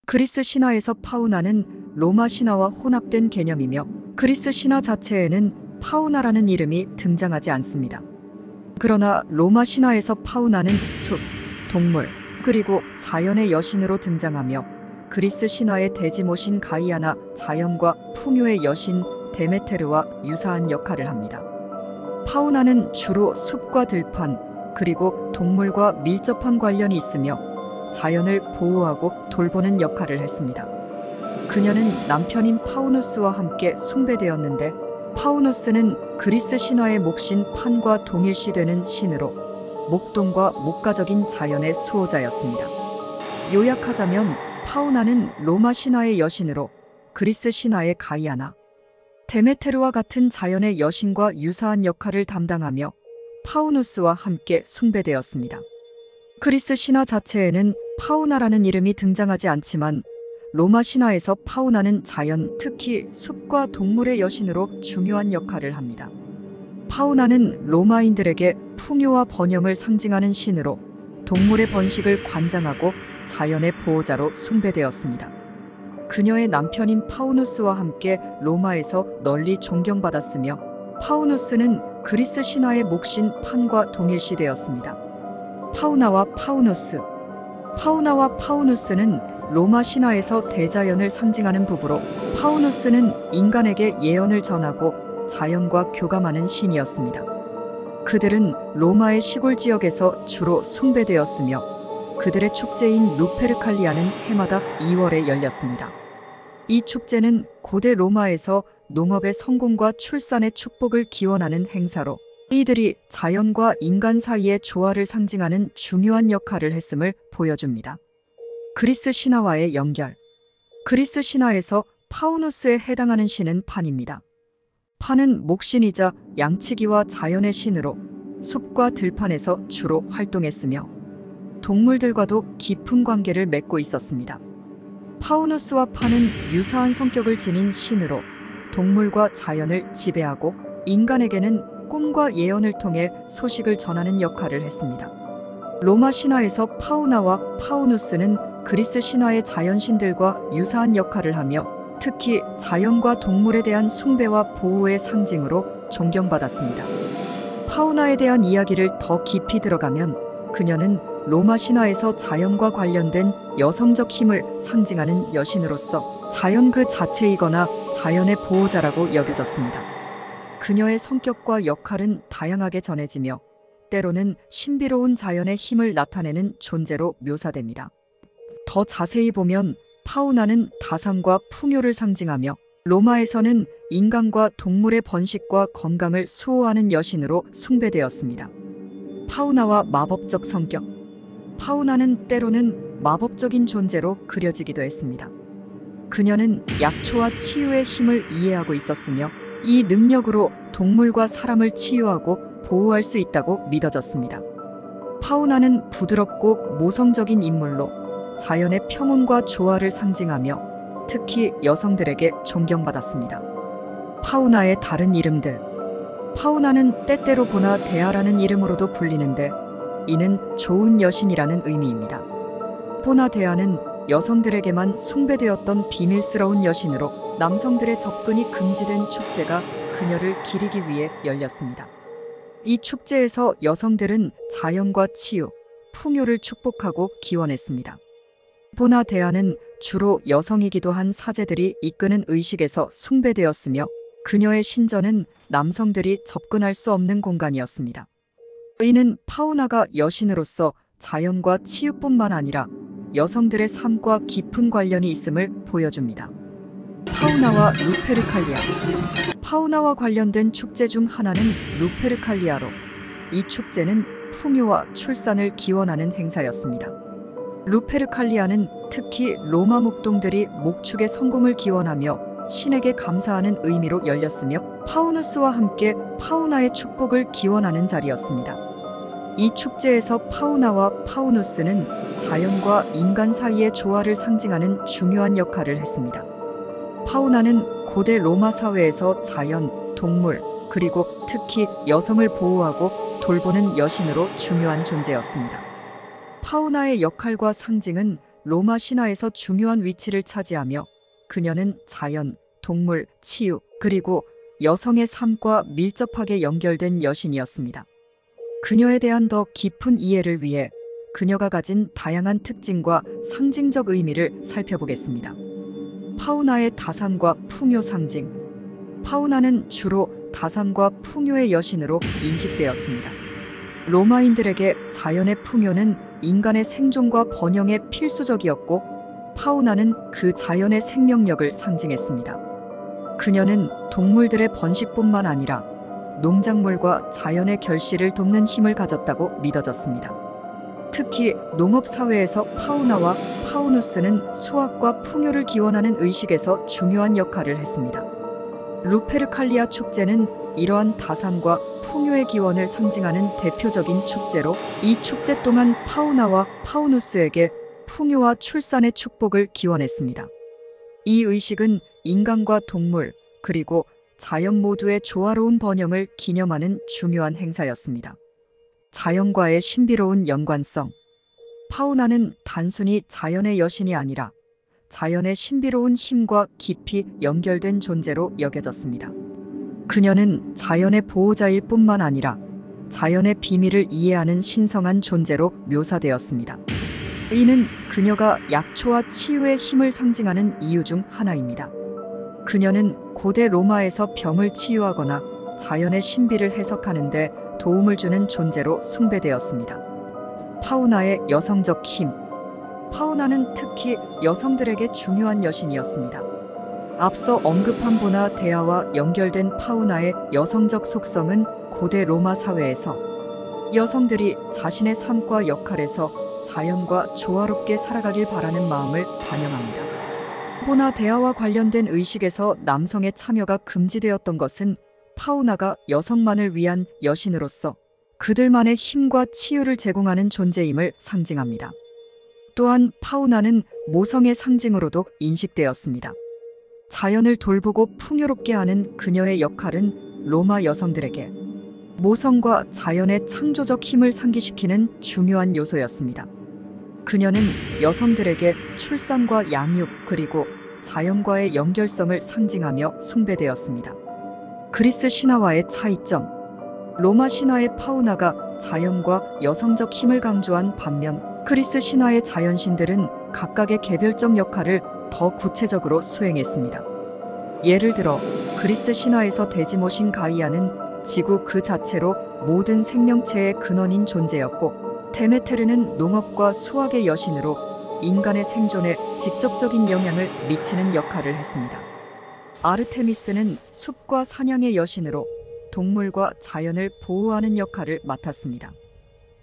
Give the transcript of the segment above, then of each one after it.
그리스 신화에서 파우나는 로마 신화와 혼합된 개념이며 그리스 신화 자체에는 파우나라는 이름이 등장하지 않습니다. 그러나 로마 신화에서 파우나는 숲, 동물, 그리고 자연의 여신으로 등장하며 그리스 신화의 대지모신 가이아나 자연과 풍요의 여신 데메테르와 유사한 역할을 합니다. 파우나는 주로 숲과 들판, 그리고 동물과 밀접한 관련이 있으며 자연을 보호하고 돌보는 역할을 했습니다. 그녀는 남편인 파우누스와 함께 숭배되었는데 파우누스는 그리스 신화의 목신 판과 동일시되는 신으로 목동과 목가적인 자연의 수호자였습니다. 요약하자면 파우나는 로마 신화의 여신으로 그리스 신화의 가이아나, 데메테르와 같은 자연의 여신과 유사한 역할을 담당하며 파우누스와 함께 숭배되었습니다. 그리스 신화 자체에는 파우나라는 이름이 등장하지 않지만 로마 신화에서 파우나는 자연, 특히 숲과 동물의 여신으로 중요한 역할을 합니다. 파우나는 로마인들에게 풍요와 번영을 상징하는 신으로 동물의 번식을 관장하고 자연의 보호자로 숭배되었습니다. 그녀의 남편인 파우누스와 함께 로마에서 널리 존경받았으며 파우누스는 그리스 신화의 목신 판과 동일시되었습니다. 파우나와 파우누스. 파우나와 파우누스는 로마 신화에서 대자연을 상징하는 부부로 파우누스는 인간에게 예언을 전하고 자연과 교감하는 신이었습니다. 그들은 로마의 시골 지역에서 주로 숭배되었으며 그들의 축제인 루페르칼리아는 해마다 2월에 열렸습니다. 이 축제는 고대 로마에서 농업의 성공과 출산의 축복을 기원하는 행사로 이들이 자연과 인간 사이의 조화를 상징하는 중요한 역할을 했음을 보여줍니다. 그리스 신화와의 연결. 그리스 신화에서 파우누스에 해당하는 신은 판입니다. 판은 목신이자 양치기와 자연의 신으로 숲과 들판에서 주로 활동했으며 동물들과도 깊은 관계를 맺고 있었습니다. 파우누스와 판은 유사한 성격을 지닌 신으로 동물과 자연을 지배하고 인간에게는 꿈과 예언을 통해 소식을 전하는 역할을 했습니다. 로마 신화에서 파우나와 파우누스는 그리스 신화의 자연신들과 유사한 역할을 하며 특히 자연과 동물에 대한 숭배와 보호의 상징으로 존경받았습니다. 파우나에 대한 이야기를 더 깊이 들어가면 그녀는 로마 신화에서 자연과 관련된 여성적 힘을 상징하는 여신으로서 자연 그 자체이거나 자연의 보호자라고 여겨졌습니다. 그녀의 성격과 역할은 다양하게 전해지며 때로는 신비로운 자연의 힘을 나타내는 존재로 묘사됩니다. 더 자세히 보면 파우나는 다산과 풍요를 상징하며 로마에서는 인간과 동물의 번식과 건강을 수호하는 여신으로 숭배되었습니다. 파우나와 마법적 성격. 파우나는 때로는 마법적인 존재로 그려지기도 했습니다. 그녀는 약초와 치유의 힘을 이해하고 있었으며 이 능력으로 동물과 사람을 치유하고 보호할 수 있다고 믿어졌습니다. 파우나는 부드럽고 모성적인 인물로 자연의 평온과 조화를 상징하며 특히 여성들에게 존경받았습니다. 파우나의 다른 이름들. 파우나는 때때로 보나 데아라는 이름으로도 불리는데 이는 좋은 여신이라는 의미입니다. 보나 데아는 여성들에게만 숭배되었던 비밀스러운 여신으로 남성들의 접근이 금지된 축제가 그녀를 기리기 위해 열렸습니다. 이 축제에서 여성들은 자연과 치유, 풍요를 축복하고 기원했습니다. 보나 데아는 주로 여성이기도 한 사제들이 이끄는 의식에서 숭배되었으며 그녀의 신전은 남성들이 접근할 수 없는 공간이었습니다. 이는 파우나가 여신으로서 자연과 치유뿐만 아니라 여성들의 삶과 깊은 관련이 있음을 보여줍니다. 파우나와 루페르칼리아. 파우나와 관련된 축제 중 하나는 루페르칼리아로 이 축제는 풍요와 출산을 기원하는 행사였습니다. 루페르칼리아는 특히 로마 목동들이 목축의 성공을 기원하며 신에게 감사하는 의미로 열렸으며 파우누스와 함께 파우나의 축복을 기원하는 자리였습니다. 이 축제에서 파우나와 파우누스는 자연과 인간 사이의 조화를 상징하는 중요한 역할을 했습니다. 파우나는 고대 로마 사회에서 자연, 동물, 그리고 특히 여성을 보호하고 돌보는 여신으로 중요한 존재였습니다. 파우나의 역할과 상징은 로마 신화에서 중요한 위치를 차지하며 그녀는 자연, 동물, 치유, 그리고 여성의 삶과 밀접하게 연결된 여신이었습니다. 그녀에 대한 더 깊은 이해를 위해 그녀가 가진 다양한 특징과 상징적 의미를 살펴보겠습니다. 파우나의 다산과 풍요 상징. 파우나는 주로 다산과 풍요의 여신으로 인식되었습니다. 로마인들에게 자연의 풍요는 인간의 생존과 번영에 필수적이었고, 파우나는 그 자연의 생명력을 상징했습니다. 그녀는 동물들의 번식뿐만 아니라 농작물과 자연의 결실을 돕는 힘을 가졌다고 믿어졌습니다. 특히 농업사회에서 파우나와 파우누스는 수확과 풍요를 기원하는 의식에서 중요한 역할을 했습니다. 루페르칼리아 축제는 이러한 다산과 풍요의 기원을 상징하는 대표적인 축제로, 이 축제 동안 파우나와 파우누스에게 풍요와 출산의 축복을 기원했습니다. 이 의식은 인간과 동물, 그리고 자연 모두의 조화로운 번영을 기념하는 중요한 행사였습니다. 자연과의 신비로운 연관성. 파우나는 단순히 자연의 여신이 아니라 자연의 신비로운 힘과 깊이 연결된 존재로 여겨졌습니다. 그녀는 자연의 보호자일 뿐만 아니라 자연의 비밀을 이해하는 신성한 존재로 묘사되었습니다. 이는 그녀가 약초와 치유의 힘을 상징하는 이유 중 하나입니다. 그녀는 고대 로마에서 병을 치유하거나 자연의 신비를 해석하는 데 도움을 주는 존재로 숭배되었습니다. 파우나의 여성적 힘. 파우나는 특히 여성들에게 중요한 여신이었습니다. 앞서 언급한 보나 데아와 연결된 파우나의 여성적 속성은 고대 로마 사회에서 여성들이 자신의 삶과 역할에서 자연과 조화롭게 살아가길 바라는 마음을 반영합니다. 보나 데아와 관련된 의식에서 남성의 참여가 금지되었던 것은 파우나가 여성만을 위한 여신으로서 그들만의 힘과 치유를 제공하는 존재임을 상징합니다. 또한 파우나는 모성의 상징으로도 인식되었습니다. 자연을 돌보고 풍요롭게 하는 그녀의 역할은 로마 여성들에게 모성과 자연의 창조적 힘을 상기시키는 중요한 요소였습니다. 그녀는 여성들에게 출산과 양육, 그리고 자연과의 연결성을 상징하며 숭배되었습니다. 그리스 신화와의 차이점. 로마 신화의 파우나가 자연과 여성적 힘을 강조한 반면, 그리스 신화의 자연신들은 각각의 개별적 역할을 더 구체적으로 수행했습니다. 예를 들어 그리스 신화에서 데지모신 가이아는 지구 그 자체로 모든 생명체의 근원인 존재였고, 데메테르는 농업과 수확의 여신으로 인간의 생존에 직접적인 영향을 미치는 역할을 했습니다. 아르테미스는 숲과 사냥의 여신으로 동물과 자연을 보호하는 역할을 맡았습니다.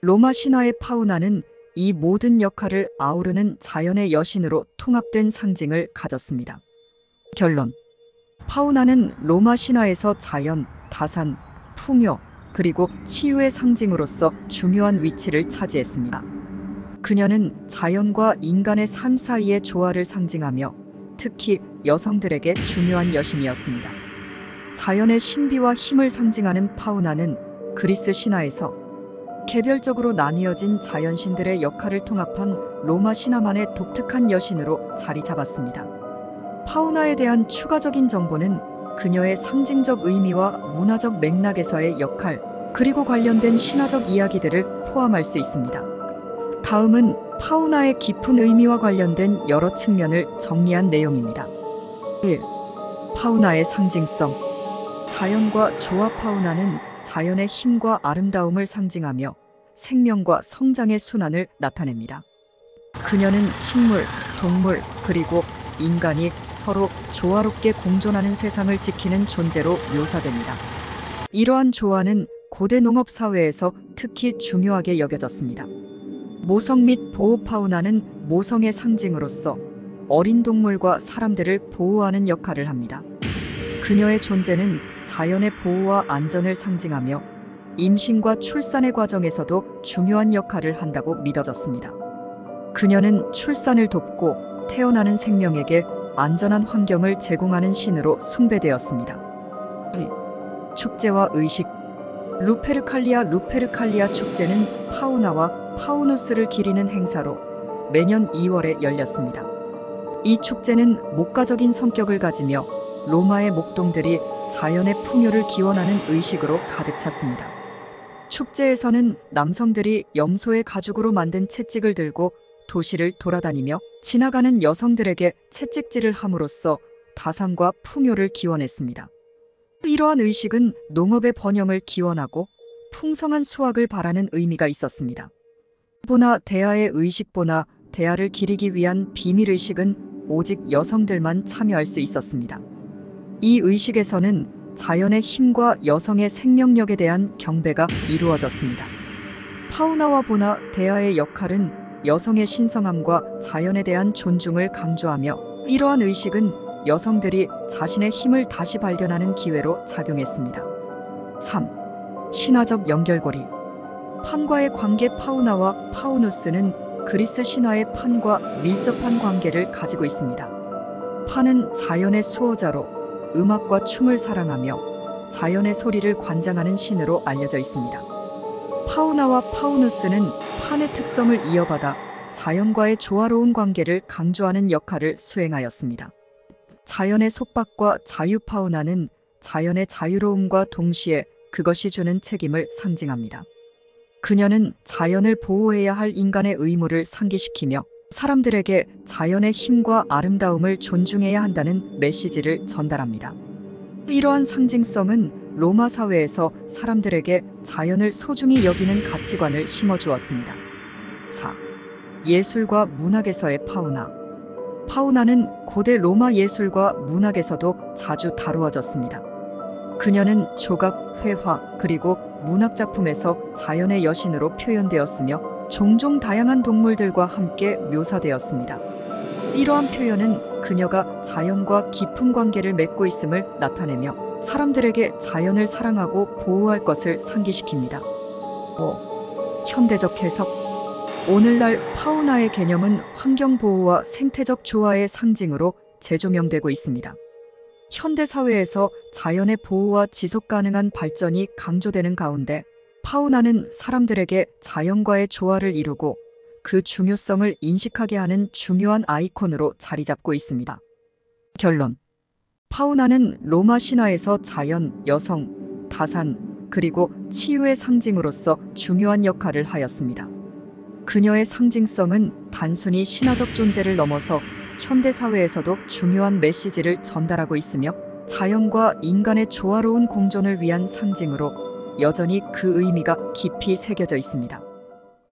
로마 신화의 파우나는 이 모든 역할을 아우르는 자연의 여신으로 통합된 상징을 가졌습니다. 결론. 파우나는 로마 신화에서 자연, 다산, 풍요, 그리고 치유의 상징으로서 중요한 위치를 차지했습니다. 그녀는 자연과 인간의 삶 사이의 조화를 상징하며 특히 여성들에게 중요한 여신이었습니다. 자연의 신비와 힘을 상징하는 파우나는 그리스 신화에서 개별적으로 나뉘어진 자연신들의 역할을 통합한 로마 신화만의 독특한 여신으로 자리 잡았습니다. 파우나에 대한 추가적인 정보는 그녀의 상징적 의미와 문화적 맥락에서의 역할, 그리고 관련된 신화적 이야기들을 포함할 수 있습니다. 다음은 파우나의 깊은 의미와 관련된 여러 측면을 정리한 내용입니다. 1. 파우나의 상징성. 자연과 조화. 파우나는 자연의 힘과 아름다움을 상징하며 생명과 성장의 순환을 나타냅니다. 그녀는 식물, 동물, 그리고 인간이 서로 조화롭게 공존하는 세상을 지키는 존재로 묘사됩니다. 이러한 조화는 고대 농업 사회에서 특히 중요하게 여겨졌습니다. 모성 및 보호. 파우나는 모성의 상징으로서 어린 동물과 사람들을 보호하는 역할을 합니다. 그녀의 존재는 자연의 보호와 안전을 상징하며 임신과 출산의 과정에서도 중요한 역할을 한다고 믿어졌습니다. 그녀는 출산을 돕고 태어나는 생명에게 안전한 환경을 제공하는 신으로 숭배되었습니다. 축제와 의식. 루페르칼리아 축제는 파우나와 파우누스를 기리는 행사로 매년 2월에 열렸습니다. 이 축제는 목가적인 성격을 가지며 로마의 목동들이 자연의 풍요를 기원하는 의식으로 가득 찼습니다. 축제에서는 남성들이 염소의 가죽으로 만든 채찍을 들고 도시를 돌아다니며 지나가는 여성들에게 채찍질을 함으로써 다산과 풍요를 기원했습니다. 이러한 의식은 농업의 번영을 기원하고 풍성한 수확을 바라는 의미가 있었습니다. 보나 대하의 의식보나 대하를 기리기 위한 비밀의식은 오직 여성들만 참여할 수 있었습니다. 이 의식에서는 자연의 힘과 여성의 생명력에 대한 경배가 이루어졌습니다. 파우나와 보나 대하의 역할은 여성의 신성함과 자연에 대한 존중을 강조하며 이러한 의식은 여성들이 자신의 힘을 다시 발견하는 기회로 작용했습니다. 3. 신화적 연결고리. 판과의 관계. 파우나와 파우누스는 그리스 신화의 판과 밀접한 관계를 가지고 있습니다. 판은 자연의 수호자로 음악과 춤을 사랑하며 자연의 소리를 관장하는 신으로 알려져 있습니다. 파우나와 파우누스는 판의 특성을 이어받아 자연과의 조화로운 관계를 강조하는 역할을 수행하였습니다. 자연의 속박과 자유. 파우나는 자연의 자유로움과 동시에 그것이 주는 책임을 상징합니다. 그녀는 자연을 보호해야 할 인간의 의무를 상기시키며 사람들에게 자연의 힘과 아름다움을 존중해야 한다는 메시지를 전달합니다. 이러한 상징성은 로마 사회에서 사람들에게 자연을 소중히 여기는 가치관을 심어주었습니다. 4. 예술과 문학에서의 파우나. 파우나는 고대 로마 예술과 문학에서도 자주 다루어졌습니다. 그녀는 조각, 회화, 그리고 문학작품에서 자연의 여신으로 표현되었으며 종종 다양한 동물들과 함께 묘사되었습니다. 이러한 표현은 그녀가 자연과 깊은 관계를 맺고 있음을 나타내며 사람들에게 자연을 사랑하고 보호할 것을 상기시킵니다. 5. 현대적 해석. 오늘날 파우나의 개념은 환경보호와 생태적 조화의 상징으로 재조명되고 있습니다. 현대 사회에서 자연의 보호와 지속가능한 발전이 강조되는 가운데 파우나는 사람들에게 자연과의 조화를 이루고 그 중요성을 인식하게 하는 중요한 아이콘으로 자리 잡고 있습니다. 결론. 파우나는 로마 신화에서 자연, 여성, 다산, 그리고 치유의 상징으로서 중요한 역할을 하였습니다. 그녀의 상징성은 단순히 신화적 존재를 넘어서 현대 사회에서도 중요한 메시지를 전달하고 있으며 자연과 인간의 조화로운 공존을 위한 상징으로 여전히 그 의미가 깊이 새겨져 있습니다.